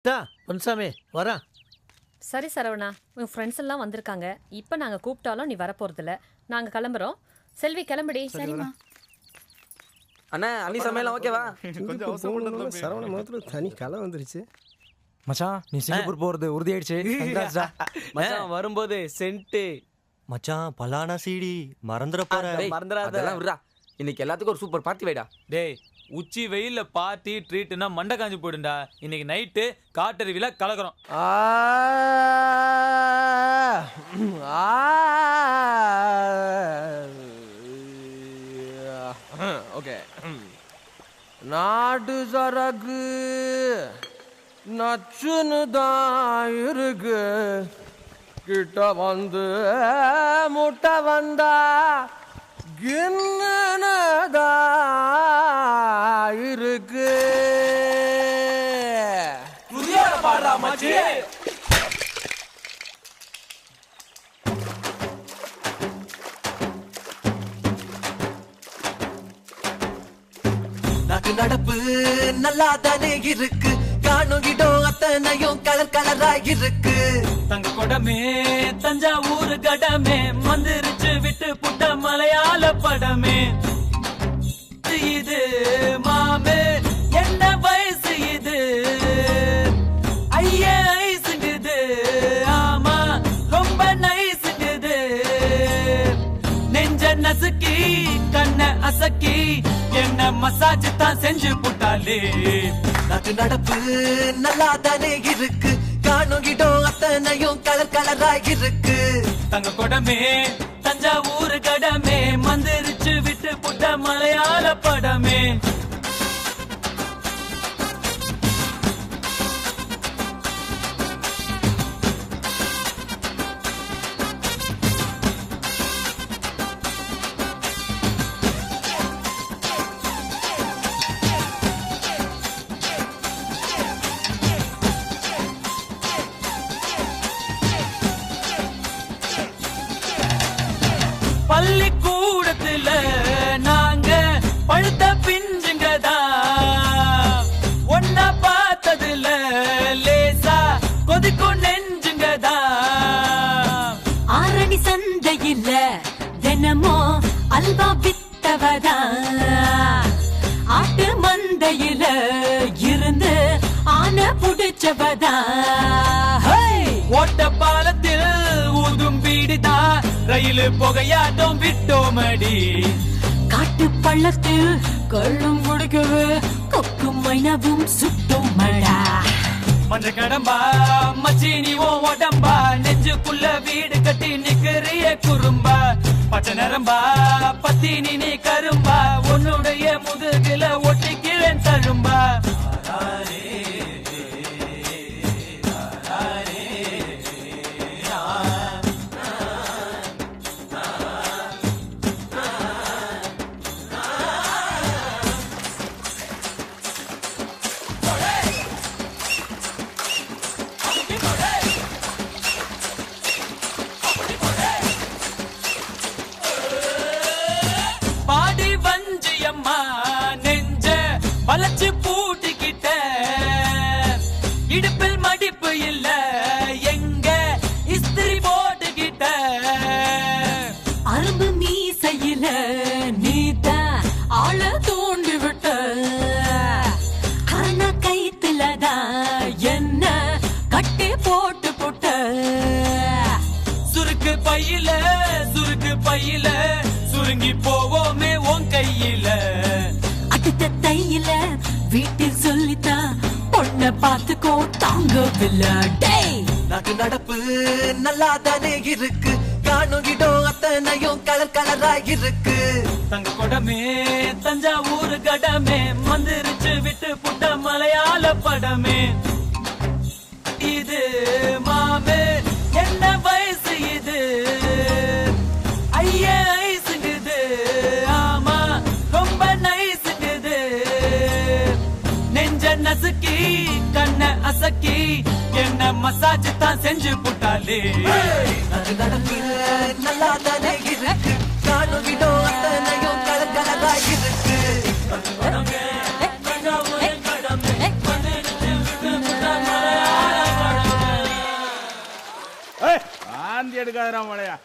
பொன்சாமி வரான். சரி சரவணா, உன் ஃப்ரெண்ட்ஸ் எல்லாம் வந்திருக்காங்க. இப்போ நாங்கள் கூப்பிட்டாலும் நீ வரப்போறதில்ல. நாங்கள் கிளம்புறோம். செல்வி கிளம்புடி. சரிம்மா. அண்ணா அண்ணி சமையலாம் ஓகேவா? சரவண முகத்துல தனி கலை வந்துருச்சு. மச்சான் நீ சிங்கப்பூர் போறது உறுதி ஆயிடுச்சு. மச்சான் வரும்போது சென்ட் மச்சான் பலானா சீடி மறந்துட போற. மறந்துடாத. அதெல்லாம் விடுறா. இன்னைக்கு எல்லாத்துக்கும் ஒரு சூப்பர் பார்ட்டி வைடா. டேய் உச்சி வெயில்ல பார்ட்டி ட்ரீட்னா மண்டை காஞ்சி போயிடும்டா. இன்னைக்கு நைட்டு காட்டருவில கலக்குறோம். ஓகே. நாட்டு சரக்கு நச்சுன்னு தான் இருக்கு. கிட்ட வந்து முட்டை வந்தா கிண்ணனதா இருக்கு. பாடுறா மச்சி. நாட்டு நடப்பு நல்லா தானே இருக்கு. காணுகிடோ அத்தனையும் கலர் கலரா இருக்கு. தங்க கொடமே தஞ்சாவூர் கடமே மந்திரிச்சு விட்டு புட்ட மலையாள படமே. இது மாமே என்ன வயசு இது? ஐயே ஐசுங்குது. ஆமா ரொம்ப நைசுங்குது. நெஞ்ச நசுக்கி கண்ண அசக்கி என்ன மசாஜ் தான் செஞ்சு புட்டாலே. நாட்டு நடப்பு நல்லா தானே இருக்கு. காணுகிடோ அத்தனையும் கலர் கலரா இருக்கு. தங்க கொடமே தஞ்சாவூர் கடமே மந்திரிச்சு விட்டு புட்ட மலையாள படமே. பள்ளிக்கூடத்துல நாங்க பழுத்த பிஞ்சுங்கதா. ஒன்னா பார்த்ததுல லேசா கொதிக்கும் நெஞ்சுங்கதா. ஆரணி சந்தையில தினமோ அல்வா வித்தவதா. ஆட்டு மந்தையில இருந்து ஆன புடிச்சவதா. ஓட்ட பாலத்தில் ஊதும் பீடிதா. ரயில் புகையாட்டம் விட்டோமடி. காட்டு பள்ளத்தில் கள்ளும் குடிக்கவே கொக்கும் மைனவும் சுட்டும் மழா. மஞ்ச கடம்பா மச்சீனி ஓ உடம்பா. நெஞ்சுக்குள்ள வீடு கட்டி நிக்கிறிய குறும்பா. பச்சை நரம்பா பத்தினி நீ கரும்பா. உன்னுடைய முதுகில ஒட்டிக்கிறேன் தழும்பா. பாடி வஞ்சியம்மா நெஞ்ச வளைச்சு பூட்டிக்கிட்ட. இடுப்பில் மடிப்பு இல்ல எங்க இஸ்திரி போட்டுக்கிட்ட. அரும்பு மீசையில நீத ஆள தூண்டி விட்ட. கரண கைத்துலதான் என்ன கட்டி போட்டு போட்ட. சுருக்கு பையில சுருங்கி போவோமே உன் கையில. அடுத்த தையில வீட்டில் சொல்லித்தான் பொண்ண பார்த்துக்கோ தாங்கவில்லை. நாட்டு நடப்பு நல்லா தானே இருக்கு. காணுகிடோ அத்தனையும் கலர் கலரா இருக்கு. தங்க கொடமே தஞ்சாவூர் கடமே மந்திரிச்சு விட்டு புட்ட மலையாள படமே. இது மாமே என்ன வயசு இது? ஐயே ஐசுங்குது. ஆமா ரொம்ப நைசுங்குது. நெஞ்ச நசுக்கி கண்ண அசக்கி என்ன மசாஜ் தான் செஞ்சு புட்டாலே. நாட்டு நடப்பு நல்லா தானே இருக்கு. காணுகிடோ அத்தனையும் கலர் கலரா இருக்கு. தஞ்சாவூர் கடமே மந்திரிச்சு விட்டு புட்ட மலையாள வாந்தி எடுக்காதரா மழையா